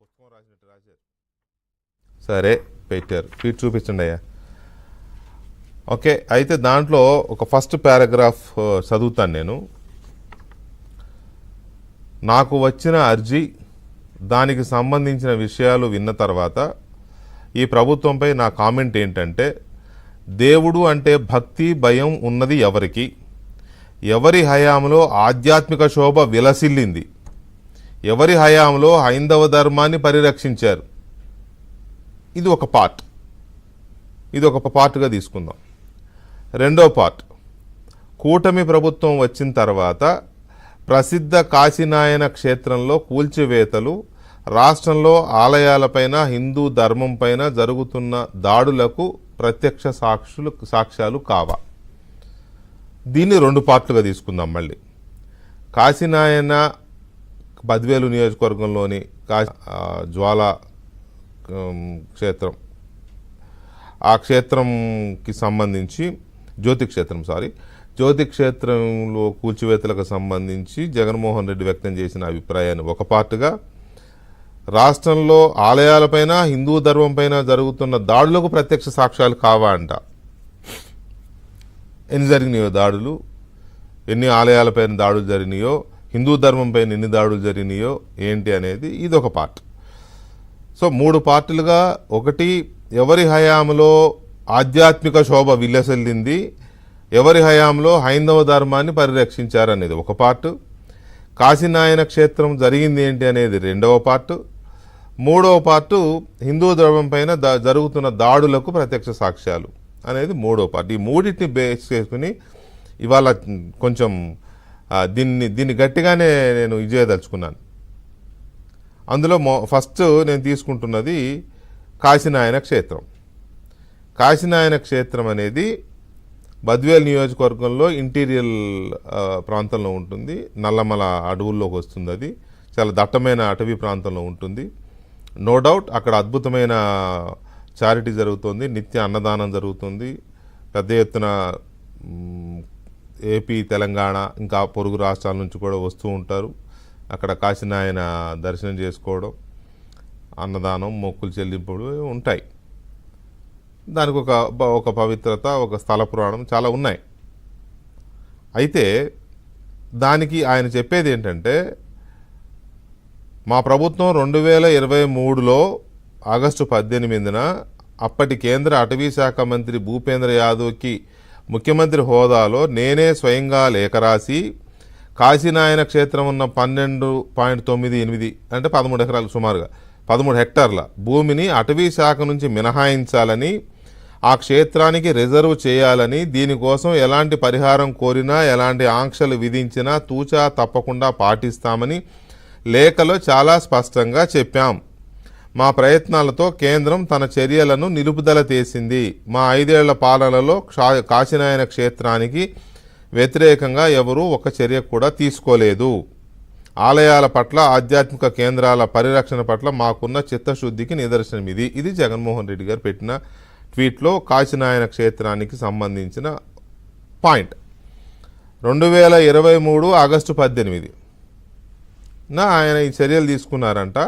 పుస్తకం రాసినట్టు రాశారు. సరే పెట్టారు, ఫీట్ చూపించండి అయ్యా. ఓకే, అయితే దాంట్లో ఒక ఫస్ట్ పారాగ్రాఫ్ చదువుతాను నేను. నాకు వచ్చిన అర్జీ, దానికి సంబంధించిన విషయాలు విన్న తర్వాత ఈ ప్రభుత్వంపై నా కామెంట్ ఏంటంటే, దేవుడు అంటే భక్తి భయం ఉన్నది ఎవరికి? ఎవరి హయాంలో ఆధ్యాత్మిక శోభ విలసిల్లింది? ఎవరి హయాంలో హైందవ ధర్మాన్ని పరిరక్షించారు? ఇది ఒక పార్ట్, ఇది ఒక పార్ట్గా తీసుకుందాం. రెండో పార్ట్, కూటమి ప్రభుత్వం వచ్చిన తర్వాత ప్రసిద్ధ కాశీనాయన క్షేత్రంలో కూల్చివేతలు, రాష్ట్రంలో ఆలయాలపైన హిందూ ధర్మంపైన జరుగుతున్న దాడులకు ప్రత్యక్ష సాక్ష్యాలు కావా? దీన్ని రెండు పార్ట్లుగా తీసుకుందాం. మళ్ళీ కాశీనాయన బద్వేలు నియోజకవర్గంలోని జ్వాల క్షేత్రం, ఆ క్షేత్రంకి సంబంధించి జ్యోతి క్షేత్రంలో కూల్చివేతలకు సంబంధించి జగన్మోహన్ రెడ్డి వ్యక్తం చేసిన అభిప్రాయాన్ని ఒక పార్ట్గా, రాష్ట్రంలో ఆలయాలపైన హిందూ ధర్మంపైన జరుగుతున్న దాడులకు ప్రత్యక్ష సాక్ష్యాలు కావా అంట. ఎన్ని జరిగినాయో దాడులు, ఎన్ని ఆలయాలపైన దాడులు జరిగినాయో, హిందూ ధర్మం పైన ఎన్ని దాడులు జరిగినాయో ఏంటి అనేది ఇది ఒక పార్ట్. సో మూడు పార్టులుగా, ఒకటి ఎవరి హయాంలో ఆధ్యాత్మిక శోభ విలసిల్లింది, ఎవరి హయాంలో హైందవ ధర్మాన్ని పరిరక్షించారనేది ఒక పార్టు, కాశీనాయన క్షేత్రం జరిగింది ఏంటి అనేది రెండవ పార్టు, మూడవ పార్టు హిందూ ధర్మం పైన జరుగుతున్న దాడులకు ప్రత్యక్ష సాక్ష్యాలు అనేది మూడవ పార్ట్. ఈ మూడింటిని బేస్ చేసుకుని ఇవాళ కొంచెం దీన్ని గట్టిగానే నేను చేయదలుచుకున్నాను. అందులో ఫస్ట్ నేను తీసుకుంటున్నది కాశీనాయన క్షేత్రం. కాశీనాయన క్షేత్రం అనేది బద్వేల్ నియోజకవర్గంలో ఇంటీరియల్ ప్రాంతంలో ఉంటుంది. నల్లమల అడవుల్లోకి వస్తుంది. అది చాలా దట్టమైన అటవీ ప్రాంతంలో ఉంటుంది. నో డౌట్ అక్కడ అద్భుతమైన చారిటీ జరుగుతుంది, నిత్య అన్నదానం జరుగుతుంది. పెద్ద ఎత్తున ఏపీ, తెలంగాణ ఇంకా పొరుగు రాష్ట్రాల నుంచి కూడా వస్తూ ఉంటారు. అక్కడ కాశీనాయన దర్శనం చేసుకోవడం, అన్నదానం, మొక్కులు చెల్లింపులు ఉంటాయి. దానికి ఒక పవిత్రత, ఒక స్థల పురాణం చాలా ఉన్నాయి. అయితే దానికి ఆయన చెప్పేది ఏంటంటే, మా ప్రభుత్వం 2023లో ఆగస్టు 18న అప్పటి కేంద్ర అటవీ శాఖ మంత్రి భూపేంద్ర యాదవ్కి ముఖ్యమంత్రి హోదాలో నేనే స్వయంగా లేఖ రాసి కాశీనాయన క్షేత్రం ఉన్న 12.98 అంటే 13 ఎకరాలు, సుమారుగా 13 హెక్టార్ల భూమిని అటవీ శాఖ నుంచి మినహాయించాలని, ఆ క్షేత్రానికి రిజర్వ్ చేయాలని, దీనికోసం ఎలాంటి పరిహారం కోరినా, ఎలాంటి ఆంక్షలు విధించినా తూచా తప్పకుండా పాటిస్తామని లేఖలో చాలా స్పష్టంగా చెప్పాం. మా ప్రయత్నాలతో కేంద్రం తన చర్యలను నిలుపుదల చేసింది. మా 5 ఏళ్ల పాలనలో కాశీనాయన క్షేత్రానికి వ్యతిరేకంగా ఎవరూ ఒక చర్య కూడా తీసుకోలేదు. ఆలయాల పట్ల, ఆధ్యాత్మిక కేంద్రాల పరిరక్షణ పట్ల మాకున్న చిత్తశుద్ధికి నిదర్శనం ఇది. ఇది జగన్మోహన్ రెడ్డి గారు పెట్టిన ట్వీట్లో కాశీనాయన క్షేత్రానికి సంబంధించిన పాయింట్. 2023 ఆగస్టు 18 ఆయన ఈ చర్యలు తీసుకున్నారంట.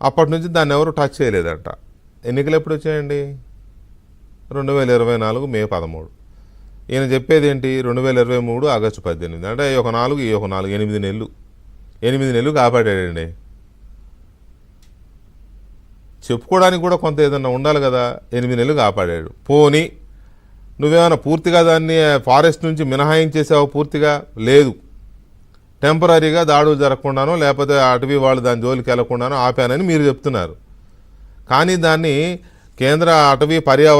అప్పటి నుంచి దాన్ని ఎవరు టచ్ చేయలేదంట. ఎన్నికలు ఎప్పుడు వచ్చాయండి? 2024 మే 13. ఈయన చెప్పేది ఏంటి? 2023 ఆగస్టు 18. అంటే ఒక 4, ఈ ఒక 4, 8 నెలలు. 8 నెలలు కాపాడాడండి. చెప్పుకోవడానికి కూడా కొంత ఏదన్నా ఉండాలి కదా. 8 నెలలు కాపాడాడు. పోనీ నువ్వేమైనా పూర్తిగా దాన్ని ఫారెస్ట్ నుంచి మినహాయించేసావు? పూర్తిగా లేదు. టెంపరీగా దాడులు జరగకుండానో, లేకపోతే అటవీ వాళ్ళు దాని జోలికి వెళ్లకుండానో ఆపానని మీరు చెప్తున్నారు. కానీ దాన్ని కేంద్ర అటవీ పర్యావరణ